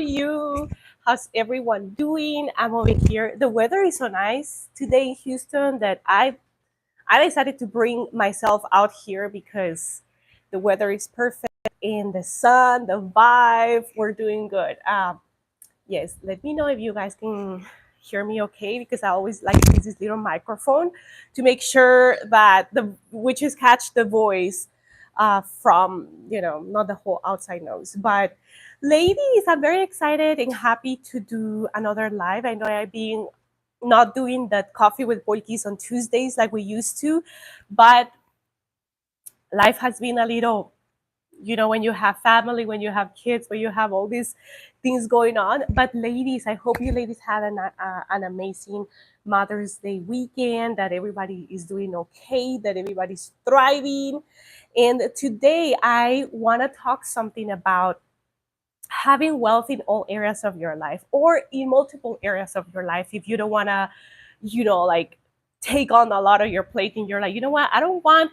you? How's everyone doing? I'm over here. The weather is so nice today in Houston that I decided to bring myself out here because the weather is perfect and the sun, the vibe, we're doing good. Yes, let me know if you guys can hear me okay because I always like to use this little microphone to make sure that the witches catch the voice from, not the whole outside noise. But ladies, I'm very excited and happy to do another live. I know I've been not doing that coffee with Polkis on Tuesdays like we used to, but life has been a little, when you have family, when you have kids, when you have all these things going on. But ladies, I hope you ladies had an amazing Mother's Day weekend, that everybody is doing okay, that everybody's thriving. And today I want to talk something about having wealth in all areas of your life or in multiple areas of your life. If you don't want to, like take on a lot of your plate and you're like, you know what, I don't want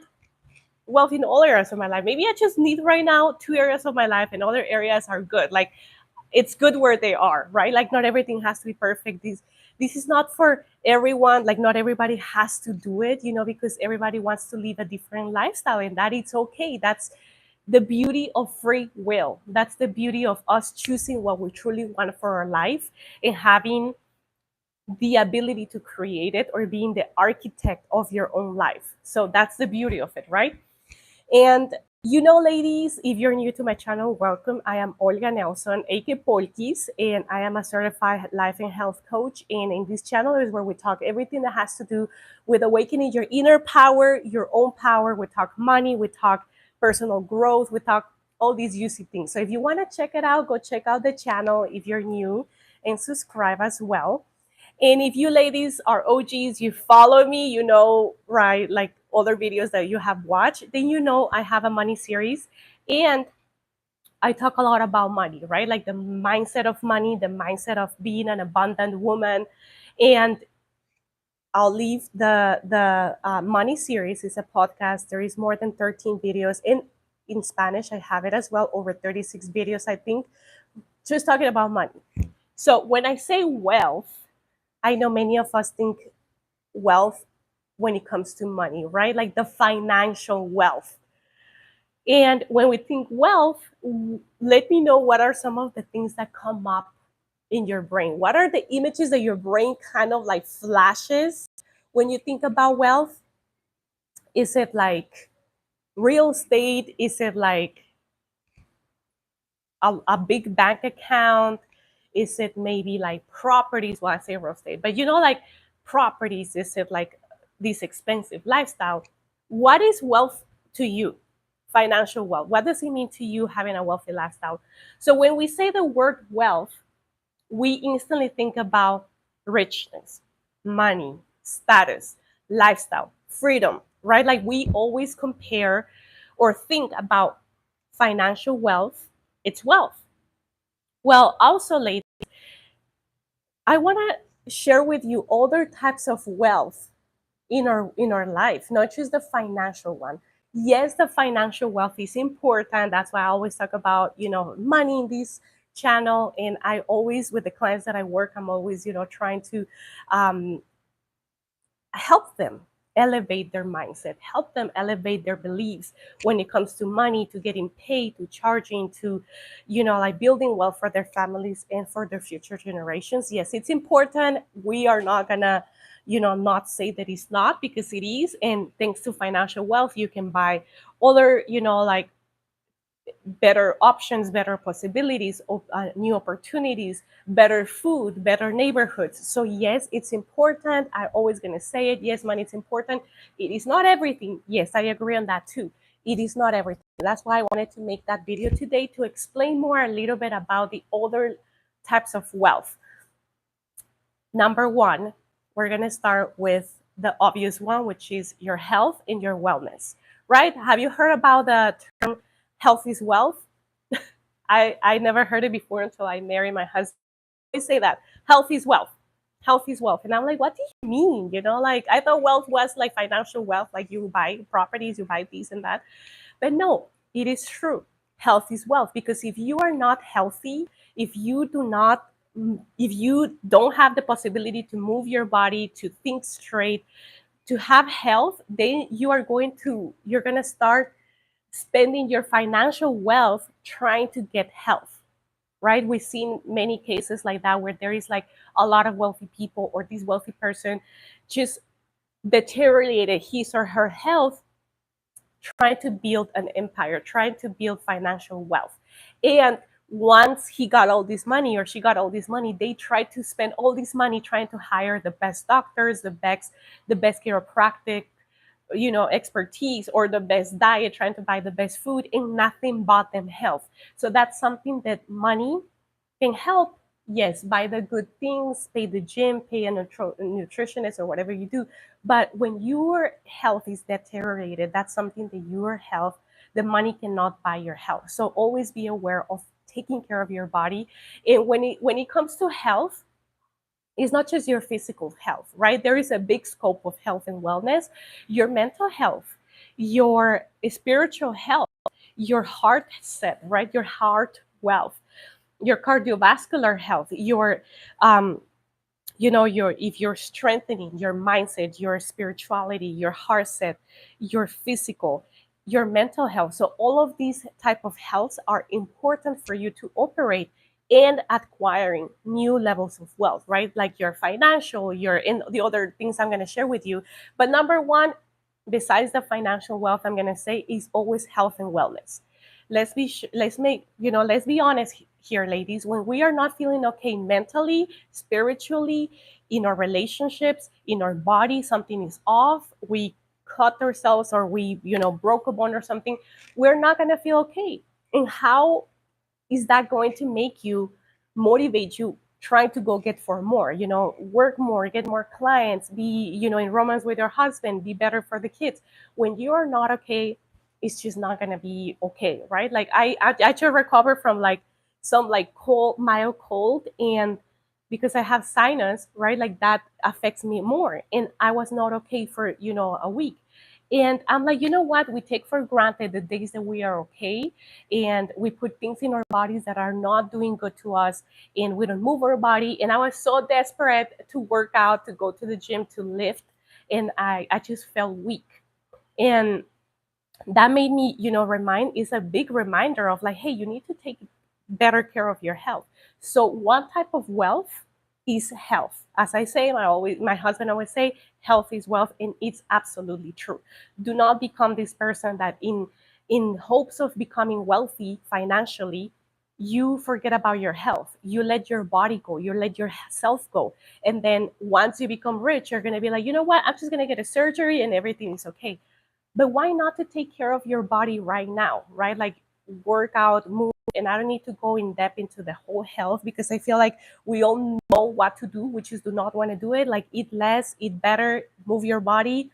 wealth in all areas of my life. Maybe I just need right now 2 areas of my life and other areas are good. Like it's good where they are, right? Like not everything has to be perfect. This is not for everyone. Like not everybody has to do it, because everybody wants to live a different lifestyle and that it's okay. That's the beauty of free will. That's the beauty of us choosing what we truly want for our life and having the ability to create it or being the architect of your own life. So that's the beauty of it, right? And ladies, if you're new to my channel, welcome. I am Olga Nelson, aka Polkis, and I am a certified life and health coach. And in this channel is where we talk everything that has to do with awakening your inner power, your own power. We talk money, we talk personal growth, we talk all these juicy things. So if you want to check it out, go check out the channel if you're new and subscribe as well. And if you ladies are OGs, you follow me, right, like other videos that you have watched, then I have a money series and I talk a lot about money, right? Like the mindset of money, the mindset of being an abundant woman. And I'll leave the money series is a podcast. There is more than 13 videos in Spanish. I have it as well, over 36 videos, I think, just talking about money. So when I say wealth, I know many of us think wealth when it comes to money, right? Like the financial wealth. And when we think wealth, let me know what are some of the things that come up in your brain. What are the images that your brain kind of like flashes when you think about wealth? Is it like real estate? Is it like a big bank account? Is it maybe like properties? Well, I say real estate, but like properties, is it like this expensive lifestyle? What is wealth to you? Financial wealth. What does it mean to you having a wealthy lifestyle? So when we say the word wealth, we instantly think about richness, money, status, lifestyle, freedom, right? Like we always compare or think about financial wealth, it's wealth. Well, also, ladies, I want to share with you other types of wealth in our life, not just the financial one. Yes, the financial wealth is important. That's why I always talk about, money in this channel. And I always, with the clients that I work, I'm always, trying to help them elevate their mindset, help them elevate their beliefs when it comes to money, to getting paid, to charging, to, like building wealth for their families and for their future generations. Yes, it's important. We are not gonna, not say that it's not, because it is. And thanks to financial wealth, you can buy other, like better options, better possibilities, new opportunities, better food, better neighborhoods. So yes, it's important. I'm always going to say it. Yes, money is important. It is not everything. Yes, I agree on that too. It is not everything. That's why I wanted to make that video today, to explain more a little bit about the other types of wealth. Number one, we're going to start with the obvious one, which is your health and your wellness, right? Have you heard about the term health is wealth? I never heard it before until I married my husband. I say that health is wealth. Health is wealth. And I'm like, what do you mean? Like I thought wealth was like financial wealth, like you buy properties, you buy this and that. But no, it is true. Health is wealth, because if you are not healthy, If you do not, if you don't have the possibility to move your body, to think straight, to have health, then you're going to start spending your financial wealth trying to get health, right? We've seen many cases like that where there is like a lot of wealthy people, or this wealthy person just deteriorated his or her health trying to build an empire, trying to build financial wealth. And once he got all this money, or she got all this money, they tried to spend all this money trying to hire the best doctors, the best chiropractic, expertise, or the best diet, trying to buy the best food, and nothing bought them health. So that's something that money can help. Yes, buy the good things, pay the gym, pay a nutritionist, or whatever you do. But when your health is deteriorated, that's something that your health, the money cannot buy your health. So always be aware of taking care of your body. And when it comes to health, it's not just your physical health, right? There is a big scope of health and wellness. Your mental health, your spiritual health, your heart set, right? Your heart wealth, your cardiovascular health, your your, if you're strengthening your mindset, your spirituality, your heart set, your physical, your mental health. So all of these type of healths are important for you to operate and acquiring new levels of wealth, right? Like your financial, your in the other things I'm going to share with you. But number one, besides the financial wealth, I'm going to say, is always health and wellness. Let's be honest here, ladies. When we are not feeling okay mentally, spiritually, in our relationships, in our body, something is off, we cut ourselves, or we broke a bone or something, we're not going to feel okay. And how is that going to make you, motivate you, trying to go get for more, work more, get more clients, be in romance with your husband, be better for the kids? When you are not okay, it's just not going to be okay, right? Like I actually recover from like some like cold, mild cold, and because I have sinus, right, like that affects me more, and I was not okay for a week. And I'm like, you know what, we take for granted the days that we are okay, and we put things in our bodies that are not doing good to us, and we don't move our body. And I was so desperate to work out, to go to the gym, to lift, and I just felt weak. And that made me, is a big reminder of like, hey, you need to take better care of your health. So one type of wealth is health. As I say, my husband always say, health is wealth, and it's absolutely true. Do not become this person that in hopes of becoming wealthy financially, you forget about your health. You let your body go, you let yourself go. And then once you become rich, you're going to be like, you know what, I'm just going to get a surgery and everything is okay. But why not to take care of your body right now, right? Like work out, move. And I don't need to go in depth into the whole health, because I feel like we all know what to do, which is do not want to do it. Like eat less, eat better, move your body,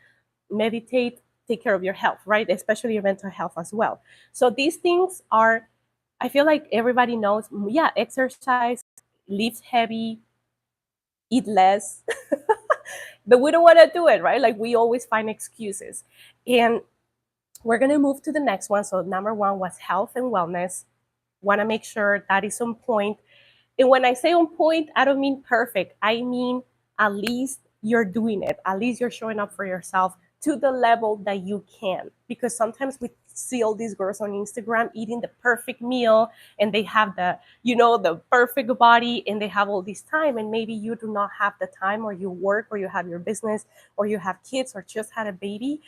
meditate, take care of your health, right? Especially your mental health as well. So these things are, I feel like everybody knows, yeah, exercise, lift heavy, eat less, but we don't want to do it, right? Like we always find excuses. And we're going to move to the next one. So number one was health and wellness. Want to make sure that is on point. And when I say on point, I don't mean perfect. I mean, at least you're doing it. At least you're showing up for yourself to the level that you can. Because sometimes we see all these girls on Instagram eating the perfect meal, and they have the perfect body, and they have all this time. And maybe you do not have the time, or you work, or you have your business, or you have kids, or just had a baby.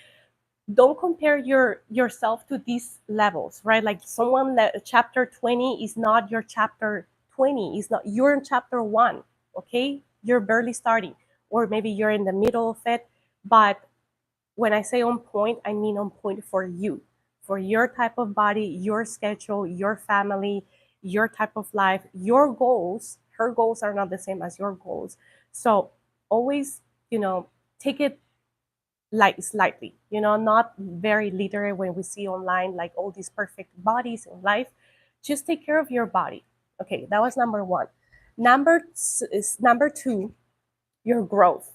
Don't compare yourself to these levels, right? Like someone that chapter 20 is not your chapter 20, is not, you're in chapter 1. Okay, you're barely starting, or maybe you're in the middle of it. But when I say on point, I mean on point for you, for your type of body, your schedule, your family, your type of life, your goals. Her goals are not the same as your goals. So always, take it like slightly, not very literally when we see online like all these perfect bodies in life. Just take care of your body. Okay, that was number one. Number two, your growth.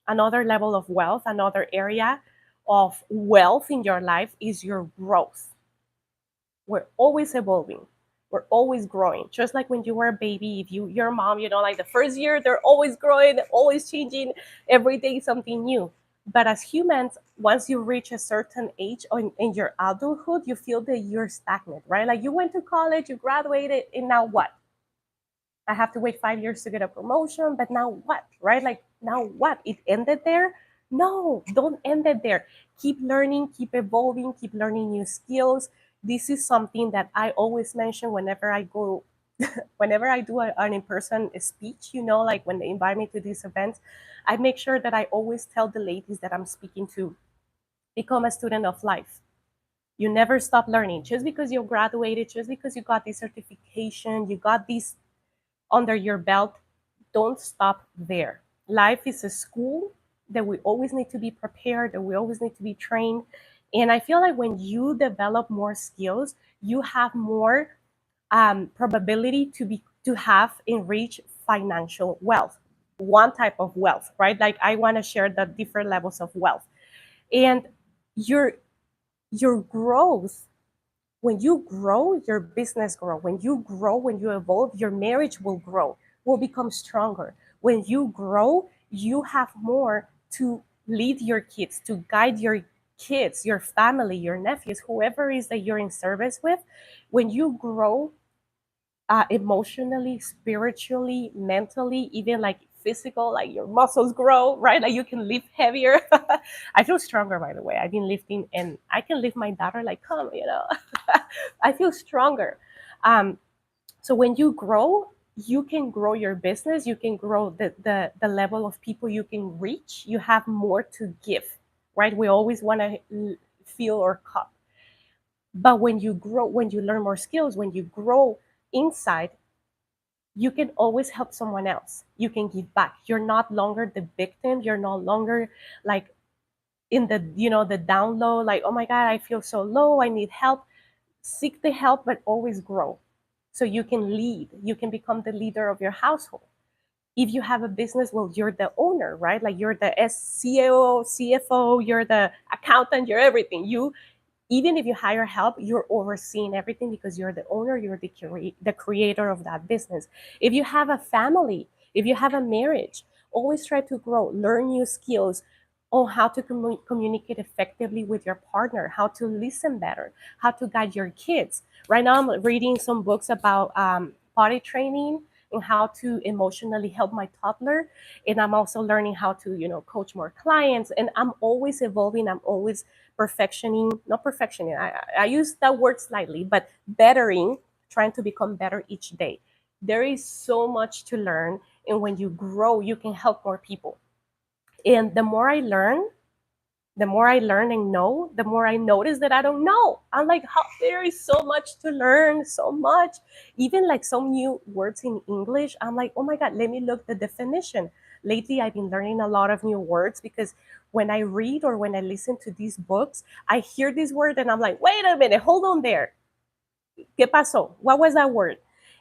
Another level of wealth, another area of wealth in your life is your growth. We're always evolving. We're always growing. Just like when you were a baby, if your mom, like the first year, they're always growing, always changing, every day something new. But as humans, once you reach a certain age in your adulthood, you feel that you're stagnant, right? Like you went to college, you graduated, and now what? I have to wait 5 years to get a promotion, but now what, right? Like now what? It ended there? No, don't end it there. Keep learning, keep evolving, keep learning new skills. This is something that I always mention whenever I go, whenever I do an in-person speech, like when they invite me to these events, I make sure that I always tell the ladies that I'm speaking to, become a student of life. You never stop learning. Just because you graduated, just because you got this certification, you got this under your belt, don't stop there. Life is a school that we always need to be prepared, that we always need to be trained. And I feel like when you develop more skills, you have more probability to have and reach financial wealth. One type of wealth, right? Like I want to share the different levels of wealth. And your your growth, when you grow, your business grow. When you grow, when you evolve, your marriage will grow, will become stronger. When you grow, you have more to lead your kids, to guide your kids, your family, your nephews, whoever is that you're in service with. When you grow, emotionally, spiritually, mentally, even like physical, like your muscles grow, right? Like you can lift heavier. I feel stronger, by the way. I've been lifting and I can lift my daughter like, come. I feel stronger. Um, so when you grow, you can grow your business, you can grow the level of people you can reach. You have more to give, right? We always want to fill our cup. But when you grow, when you learn more skills, when you grow inside, you can always help someone else. You can give back. You're not longer the victim. You're no longer like in the down low, like, oh my God, I feel so low. I need help. Seek the help, but always grow. So you can lead. You can become the leader of your household. If you have a business, well, you're the owner, right? Like you're the CEO, CFO, you're the accountant, you're everything. Even if you hire help, you're overseeing everything because you're the owner, you're the creator of that business. If you have a family, if you have a marriage, always try to grow, learn new skills on how to communicate effectively with your partner, how to listen better, how to guide your kids. Right now, I'm reading some books about potty training and how to emotionally help my toddler. And I'm also learning how to, coach more clients. And I'm always evolving. I'm always perfectioning, not perfectioning, I use that word slightly, but bettering, trying to become better each day. There is so much to learn. And when you grow, you can help more people. And the more I learn and know, the more I notice that I don't know. I'm like, how there is so much to learn, so much. Even like some new words in English, I'm like, oh my God, let me look the definition. Lately, I've been learning a lot of new words because when I read or when I listen to these books, I hear this word and I'm like, wait a minute, hold on there. ¿Qué pasó? What was that word?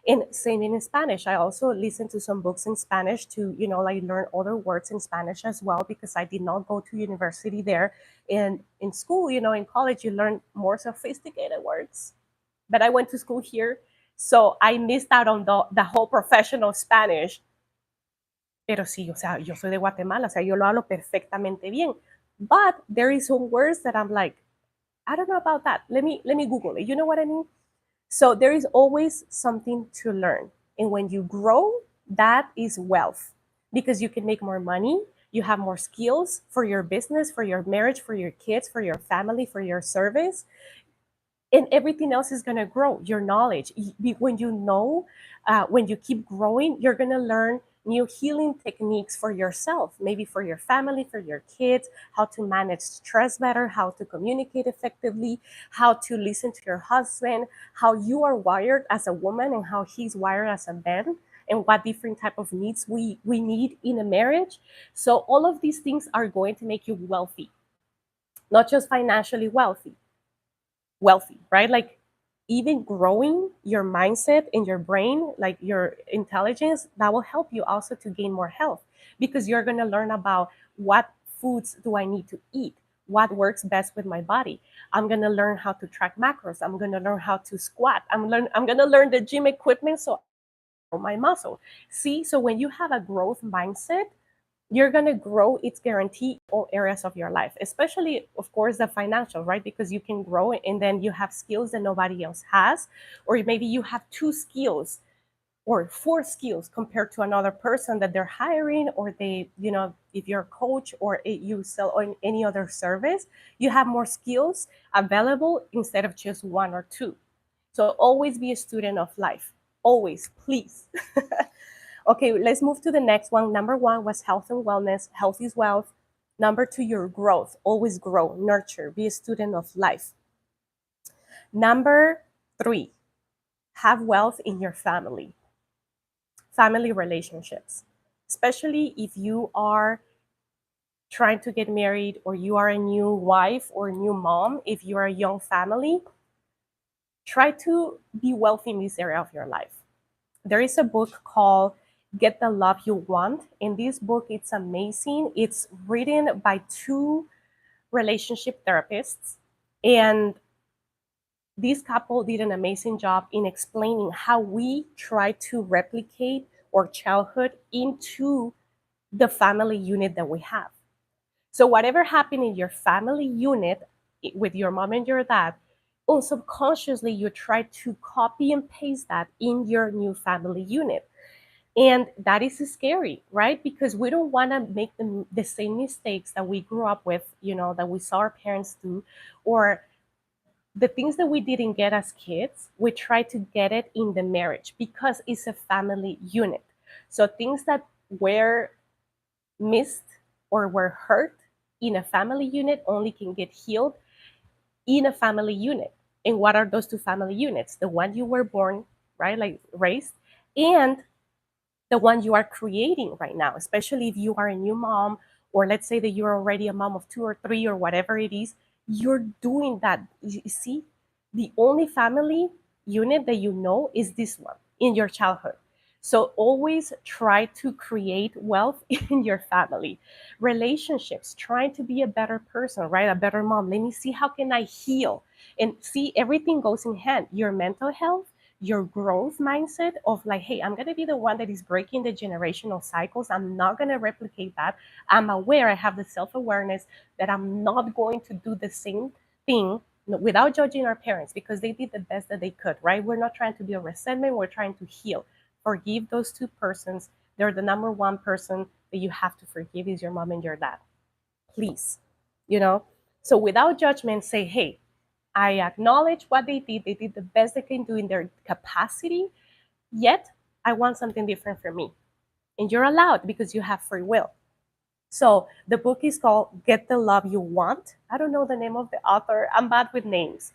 And same in Spanish. I also listen to some books in Spanish to, like learn other words in Spanish as well, because I did not go to university there. And in school, in college, you learn more sophisticated words. But I went to school here, so I missed out on the whole professional Spanish. Pero sí, o sea, yo soy de Guatemala, o sea, yo lo hablo perfectamente bien. But there is some words that I'm like, I don't know about that. Let me Google it. You know what I mean? So there is always something to learn. And when you grow, that is wealth because you can make more money. You have more skills for your business, for your marriage, for your kids, for your family, for your service. And everything else is going to grow. Your knowledge. When you know, when you keep growing, you're going to learn new healing techniques for yourself, maybe for your family, for your kids, how to manage stress better, how to communicate effectively, how to listen to your husband, how you are wired as a woman and how he's wired as a man, and what different type of needs we need in a marriage. So all of these things are going to make you wealthy, not just financially wealthy, right? Like even growing your mindset in your brain, like your intelligence, that will help you also to gain more health because you're going to learn about what foods do I need to eat? what works best with my body. I'm gonna learn how to track macros. I'm gonna learn how to squat. I'm gonna learn the gym equipment so my muscle. See, so when you have a growth mindset, you're going to grow, it's guaranteed, all areas of your life, especially, of course, the financial, right? Because you can grow and then you have skills that nobody else has, or maybe you have two skills or four skills compared to another person that they're hiring, or they, if you're a coach or you sell on any other service, you have more skills available instead of just one or two. So always be a student of life. Always, please. Okay, let's move to the next one. Number one was health and wellness. Health is wealth. Number two, your growth. Always grow, nurture, be a student of life. Number three, have wealth in your family, family relationships, especially if you are trying to get married or you are a new wife or a new mom. If you're a young family, try to be wealthy in this area of your life. There is a book called Get the Love You Want. In this book, it's amazing. It's written by two relationship therapists. And this couple did an amazing job in explaining how we try to replicate our childhood into the family unit that we have. So whatever happened in your family unit with your mom and your dad, subconsciously you try to copy and paste that in your new family unit. And that is scary, right? Because we don't want to make the same mistakes that we grew up with, that we saw our parents do, or the things that we didn't get as kids, we try to get it in the marriage because it's a family unit. So things that were missed or were hurt in a family unit only can get healed in a family unit. And what are those two family units? The one you were born, right, like raised, and the one you are creating right now, especially if you are a new mom, or let's say that you're already a mom of two or three or whatever it is, you're doing that. You see, the only family unit that you know is this one in your childhood. So always try to create wealth in your family. Relationships, trying to be a better person, right? A better mom. Let me see how can I heal. And see, everything goes in hand. Your mental health, your growth mindset of like, hey, I'm going to be the one that is breaking the generational cycles. I'm not going to replicate that. I'm aware, I have the self-awareness that I'm not going to do the same thing without judging our parents because they did the best that they could, right? We're not trying to build resentment. We're trying to heal. Forgive those two persons. They're the number one person that you have to forgive is your mom and your dad. Please, you know? So without judgment, say, hey, I acknowledge what they did. They did the best they can do in their capacity, yet I want something different for me. And you're allowed because you have free will. So the book is called Get the Love You Want. I don't know the name of the author. I'm bad with names.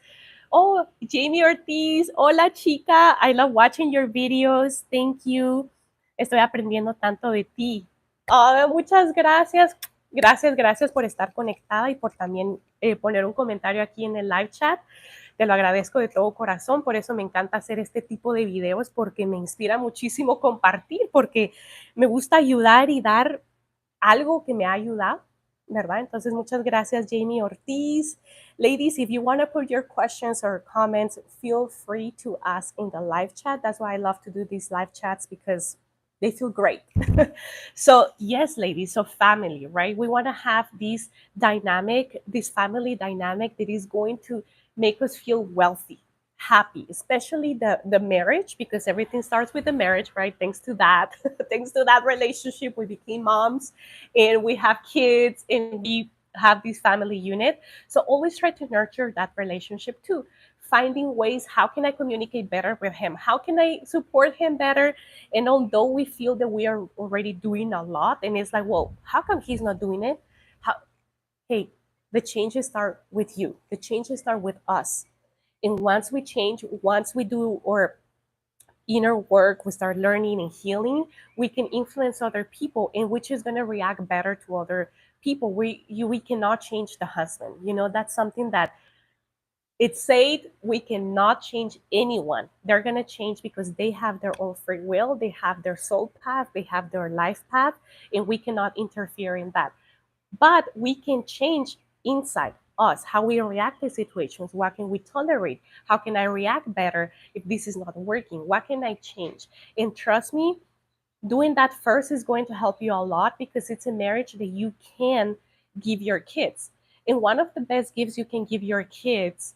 Oh, Jamie Ortiz. Hola, chica. I love watching your videos. Thank you. Estoy aprendiendo tanto de ti. Oh, muchas gracias. Gracias por estar conectada y por también poner un comentario aquí en el live chat. Te lo agradezco de todo corazón. Por eso me encanta hacer este tipo de videos porque me inspira muchísimo compartir, porque me gusta ayudar y dar algo que me ha ayudado, ¿verdad? Entonces, muchas gracias, Jamie Ortiz. Ladies, if you want to put your questions or comments, feel free to ask in the live chat. That's why I love to do these live chats because they feel great. So, yes, ladies, so family, right? We want to have this dynamic, this family dynamic that is going to make us feel wealthy, happy, especially the marriage, because everything starts with the marriage, right? Thanks to that, thanks to that relationship, we became moms and we have kids and we have this family unit. So always try to nurture that relationship too. Finding ways, how can I communicate better with him? How can I support him better? And although we feel that we are already doing a lot, and it's like, well, how come he's not doing it? How, hey, the changes start with you. The changes start with us. And once we change, once we do our inner work, we start learning and healing, we can influence other people, and which is going to react better to other people. We cannot change the husband. That's something that it's said we cannot change anyone. They're going to change because they have their own free will, they have their soul path, they have their life path, and we cannot interfere in that. But we can change inside us, how we react to situations, what can we tolerate, how can I react better if this is not working, what can I change. And trust me, doing that first is going to help you a lot, because it's a marriage that you can give your kids. And one of the best gifts you can give your kids,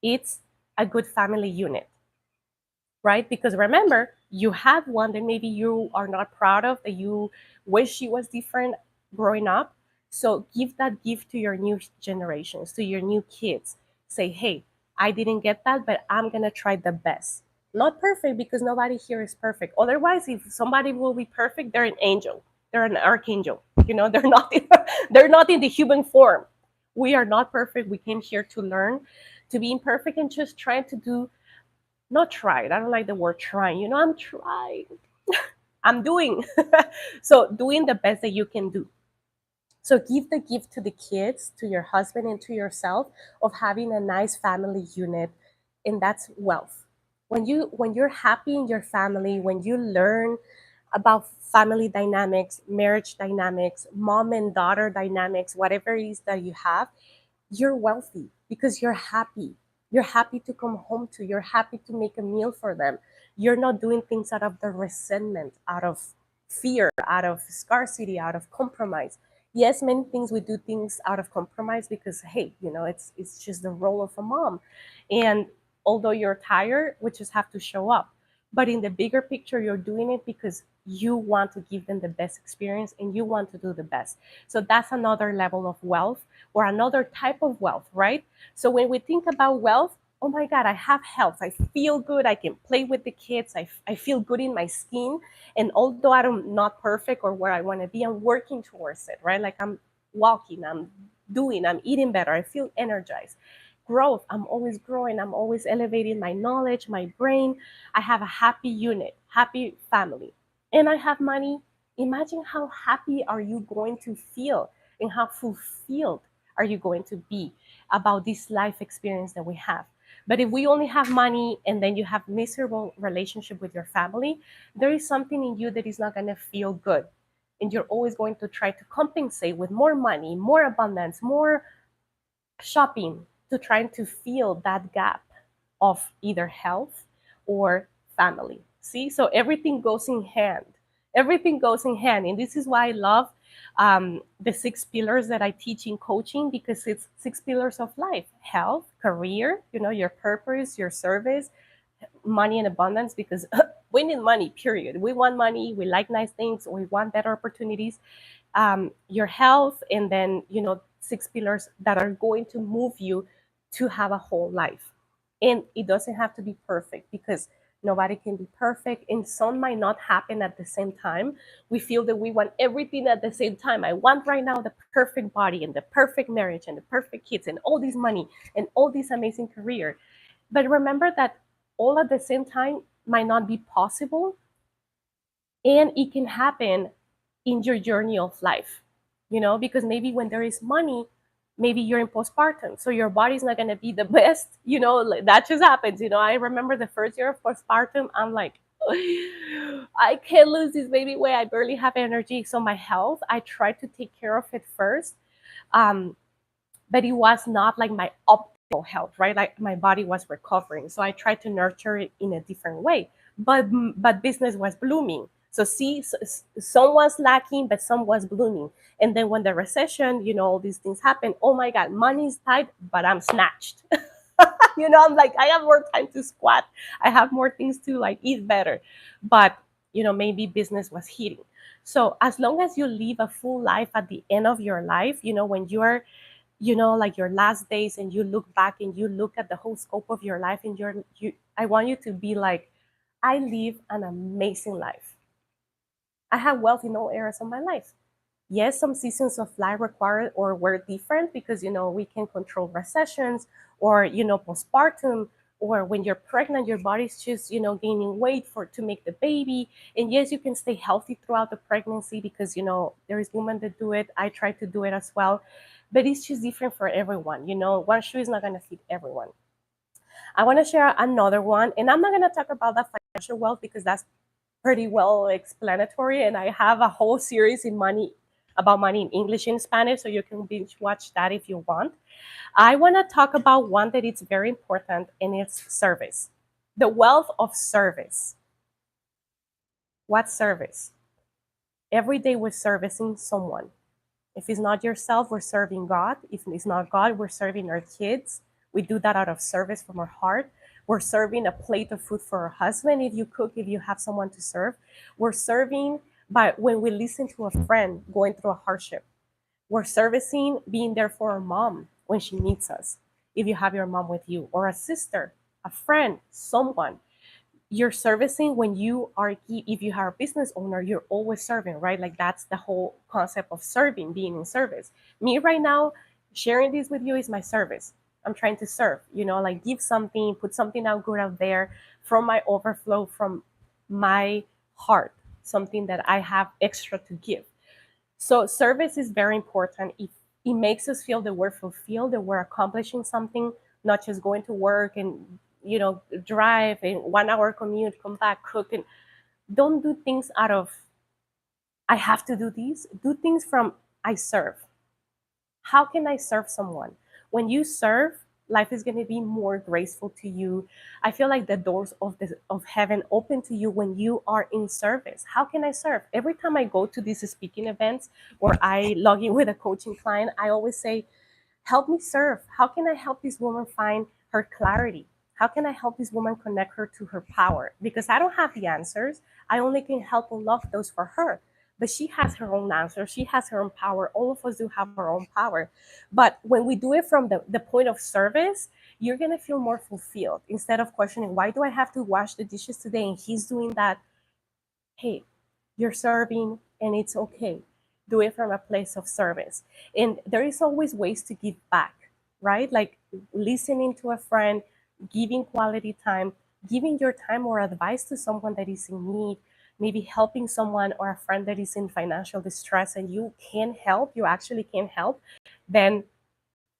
it's a good family unit, right? Because remember, you had one that maybe you are not proud of, that you wish she was different growing up. So give that gift to your new generations, to your new kids. Say, hey, I didn't get that, but I'm going to try the best. Not perfect, because nobody here is perfect. Otherwise, if somebody will be perfect, they're an angel, they're an archangel. They're not they're not in the human form. We are not perfect. We came here to learn, to be imperfect, and just trying to do, not tried. I don't like the word trying. I'm trying. I'm doing. So doing the best that you can do. So give the gift to the kids, to your husband, and to yourself of having a nice family unit, and that's wealth. When you're happy in your family, when you learn about family dynamics, marriage dynamics, mom and daughter dynamics, whatever it is that you have, you're wealthy because you're happy. You're happy to come home to. You're happy to make a meal for them. You're not doing things out of the resentment, out of fear, out of scarcity, out of compromise. Yes, many things we do things out of compromise because hey, it's just the role of a mom. And although you're tired, we just have to show up. But in the bigger picture, you're doing it because you want to give them the best experience and you want to do the best. So that's another level of wealth, or another type of wealth, right? So when we think about wealth, oh my God, I have health. I feel good. I can play with the kids. I feel good in my skin. And although I'm not perfect or where I want to be, I'm working towards it, right? Like I'm walking, I'm eating better. I feel energized. Growth, I'm always growing. I'm always elevating my knowledge, my brain. I have a happy unit, happy family. And I have money. Imagine how happy are you going to feel and how fulfilled are you going to be about this life experience that we have. But if we only have money and then you have miserable relationship with your family, there is something in you that is not going to feel good, and you're always going to try to compensate with more money, more abundance, more shopping, to trying to fill that gap of either health or family. See, so everything goes in hand. Everything goes in hand, and this is why I love the 6 pillars that I teach in coaching, because it's 6 pillars of life: health, career, your purpose, your service, money and abundance. Because we need money. Period. We want money. We like nice things. We want better opportunities. Your health, and then 6 pillars that are going to move you to have a whole life. And it doesn't have to be perfect, because nobody can be perfect, and some might not happen at the same time. We feel that we want everything at the same time. I want right now the perfect body and the perfect marriage and the perfect kids and all this money and all this amazing career. But remember that all at the same time might not be possible, and it can happen in your journey of life, because maybe when there is money, maybe you're in postpartum, so your body's not going to be the best, like, that just happens. I remember the first year of postpartum, I'm like, I can't lose this baby weight. I barely have energy. So my health, I tried to take care of it first. um, but it was not like my optimal health, right? Like my body was recovering, so I tried to nurture it in a different way. But business was blooming. So see, some was lacking, but some was blooming. And then when the recession, all these things happen. Oh my God, money is tight, but I'm snatched. I'm like, I have more time to squat. I have more things to like eat better. But maybe business was hitting. So as long as you live a full life at the end of your life, when you're like your last days, and you look back and you look at the whole scope of your life, and I want you to be like, I live an amazing life. I have wealth in all areas of my life. Yes, some seasons of life required or were different, because we can control recessions, or postpartum, or when you're pregnant, your body's just gaining weight for to make the baby. And yes, you can stay healthy throughout the pregnancy, because there is women that do it. I try to do it as well, but it's just different for everyone. One shoe is not going to fit everyone. I want to share another one, and I'm not going to talk about that financial wealth, because that's pretty well explanatory, and I have a whole series in money about money in English and Spanish, so you can binge watch that if you want. I want to talk about one that is very important, and it's service. The wealth of service. What service? Every day we're servicing someone. If it's not yourself, we're serving God. If it's not God, we're serving our kids. We do that out of service from our heart. We're serving a plate of food for our husband if you cook, if you have someone to serve. We're serving by when we listen to a friend going through a hardship. We're servicing being there for our mom when she needs us. If you have your mom with you, or a sister, a friend, someone, you're servicing when you are, if you are a business owner, you're always serving, right? Like that's the whole concept of serving, being in service. Me right now sharing this with you is my service. I'm trying to serve, like give something, put something out good out there from my overflow, from my heart, something that I have extra to give. So service is very important. It makes us feel that we're fulfilled, that we're accomplishing something, not just going to work and drive and 1 hour commute, come back, cook, and don't do things out of I have to do these. Do things from I serve. How can I serve someone? When you serve, life is going to be more graceful to you. I feel like the doors of heaven open to you when you are in service. How can I serve? Every time I go to these speaking events or I log in with a coaching client, I always say, help me serve. How can I help this woman find her clarity? How can I help this woman connect her to her power? Because I don't have the answers. I only can help unlock those for her. But she has her own answer. She has her own power. All of us do have our own power. But when we do it from the point of service, you're going to feel more fulfilled instead of questioning, why do I have to wash the dishes today? And he's doing that. Hey, you're serving and it's okay. Do it from a place of service. And there is always ways to give back, right? Like listening to a friend, giving quality time, giving your time or advice to someone that is in need, maybe helping someone or a friend that is in financial distress and you can help, you actually can help, then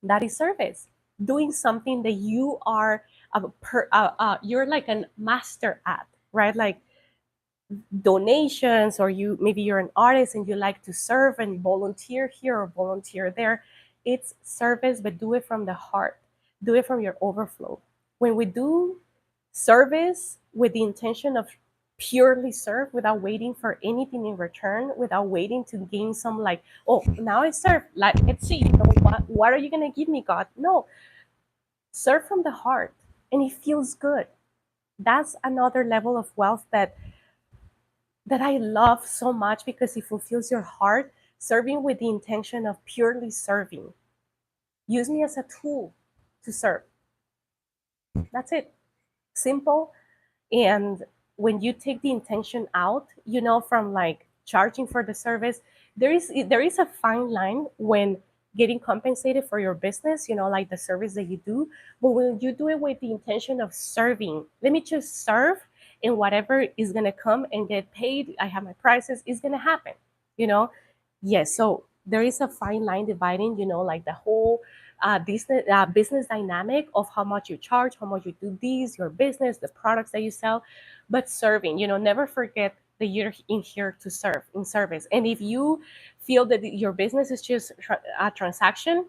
that is service. Doing something that you are you're like a master at, right? Like donations, or you maybe you're an artist and you like to serve and volunteer here or volunteer there. It's service, but do it from the heart. Do it from your overflow. When we do service with the intention of purely serve without waiting for anything in return, without waiting to gain some, like, oh, now I serve, like, let's see, what are you going to give me, God? No, serve from the heart, and it feels good. That's another level of wealth that I love so much, because it fulfills your heart. Serving with the intention of purely serving. Use me as a tool to serve. That's it. Simple. And when you take the intention out, from like charging for the service, there is a fine line when getting compensated for your business, like the service that you do. But when you do it with the intention of serving, let me just serve, and whatever is going to come and get paid, I have my prices, is going to happen, you know? Yes. So there is a fine line dividing, like the whole business dynamic of how much you charge, how much you do these, your business, the products that you sell, but serving, never forget that you're in here to serve, in service. And if you feel that your business is just a transaction,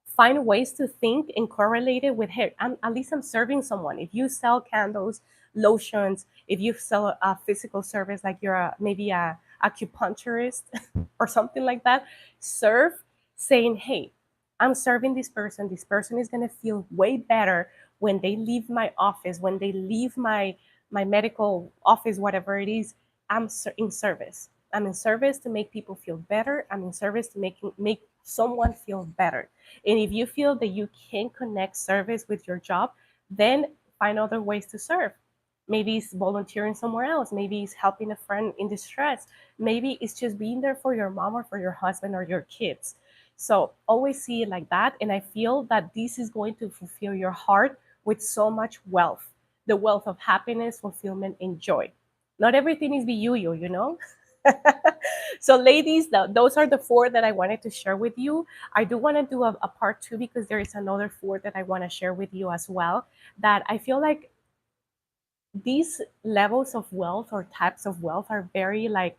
find ways to think and correlate it with, hey, at least I'm serving someone. If you sell candles, lotions, if you sell a physical service, like you're maybe a acupuncturist or something like that, serve, saying, hey, I'm serving this person. This person is going to feel way better when they leave my office, when they leave my medical office, whatever it is. I'm in service. I'm in service to make people feel better. I'm in service to make someone feel better. And if you feel that you can connect service with your job, then find other ways to serve. Maybe it's volunteering somewhere else. Maybe it's helping a friend in distress. Maybe it's just being there for your mom or for your husband or your kids. So always see it like that. And I feel that this is going to fulfill your heart with so much wealth, the wealth of happiness, fulfillment, and joy. Not everything is be you. So ladies, those are the four that I wanted to share with you. I do want to do a part two, because there is another four that I want to share with you as well, that I feel like these levels of wealth or types of wealth are very like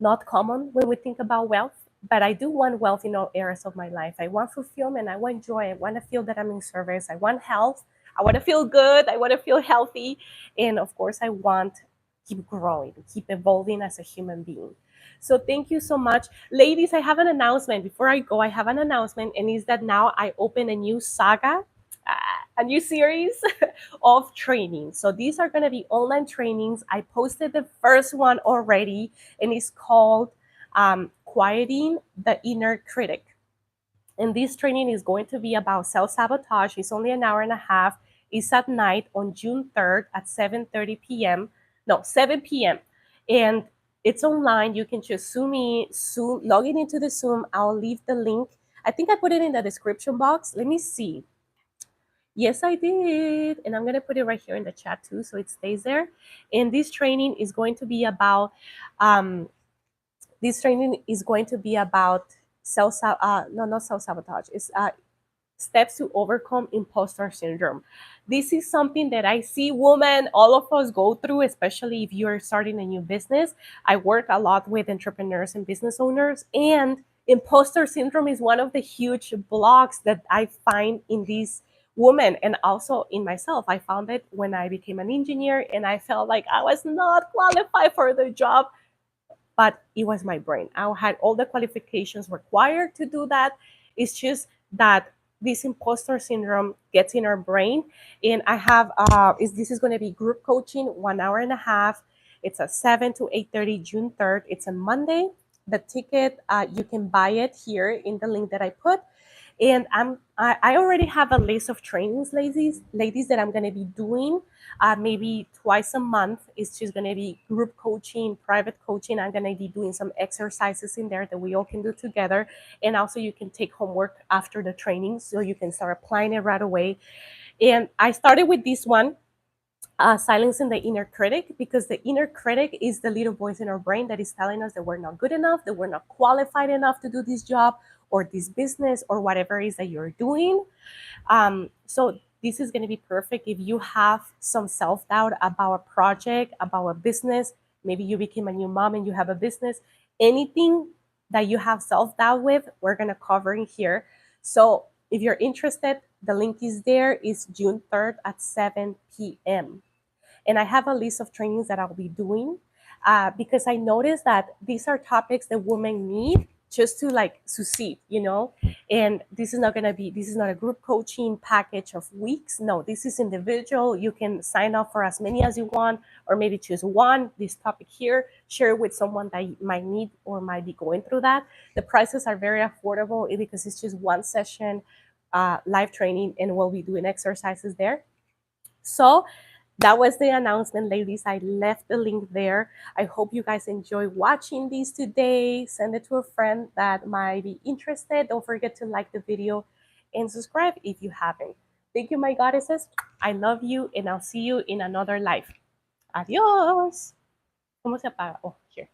not common when we think about wealth, but I do want wealth in all areas of my life. I want fulfillment. I want joy. I want to feel that I'm in service. I want health. I want to feel good. I want to feel healthy. And of course, I want keep growing, keep evolving as a human being. So thank you so much. Ladies, I have an announcement. Before I go, I have an announcement, and is that now I open a new saga, a new series of training. So these are going to be online trainings. I posted the first one already, and it's called Quieting the Inner Critic. And this training is going to be about self-sabotage. It's only an hour and a half. It's at night on June 3rd at 7:30 p.m. No, 7 p.m. And it's online. You can just Zoom, log in into the Zoom. I'll leave the link. I think I put it in the description box. Let me see. Yes, I did. And I'm going to put it right here in the chat too, so it stays there. And this training is going to be about, um, not self-sabotage. It's steps to overcome imposter syndrome. This is something that I see women, all of us go through, especially if you're starting a new business. I work a lot with entrepreneurs and business owners, and imposter syndrome is one of the huge blocks that I find in these women and also in myself. I found it when I became an engineer and I felt like I was not qualified for the job, but it was my brain. I had all the qualifications required to do that. It's just that this imposter syndrome gets in our brain. And I have this is going to be group coaching, 1 hour and a half. It's a 7 to 8:30 June 3rd. It's a Monday. The ticket, you can buy it here in the link that I put. And I already have a list of trainings, ladies, that I'm going to be doing maybe twice a month. It's just going to be group coaching, private coaching. I'm going to be doing some exercises in there that we all can do together. And also you can take homework after the training so you can start applying it right away. And I started with this one, silencing the inner critic, because the inner critic is the little voice in our brain that is telling us that we're not good enough, that we're not qualified enough to do this job or this business or whatever it is that you're doing. So this is going to be perfect if you have some self-doubt about a project, about a business. Maybe you became a new mom and you have a business. Anything that you have self-doubt with, we're going to cover in here. So if you're interested, the link is there. It's June 3rd at 7 p.m. And I have a list of trainings that I'll be doing because I noticed that these are topics that women need just to like succeed, and this is not a group coaching package of weeks. No, this is individual. You can sign up for as many as you want, or maybe choose one, this topic here, share it with someone that you might need or might be going through that. The prices are very affordable because it's just one session, live training, and we'll be doing exercises there. So that was the announcement, ladies. I left the link there. I hope you guys enjoy watching these today. Send it to a friend that might be interested. Don't forget to like the video and subscribe if you haven't. Thank you, my goddesses. I love you, and I'll see you in another life. Adios. ¿Cómo se apaga? Oh, here.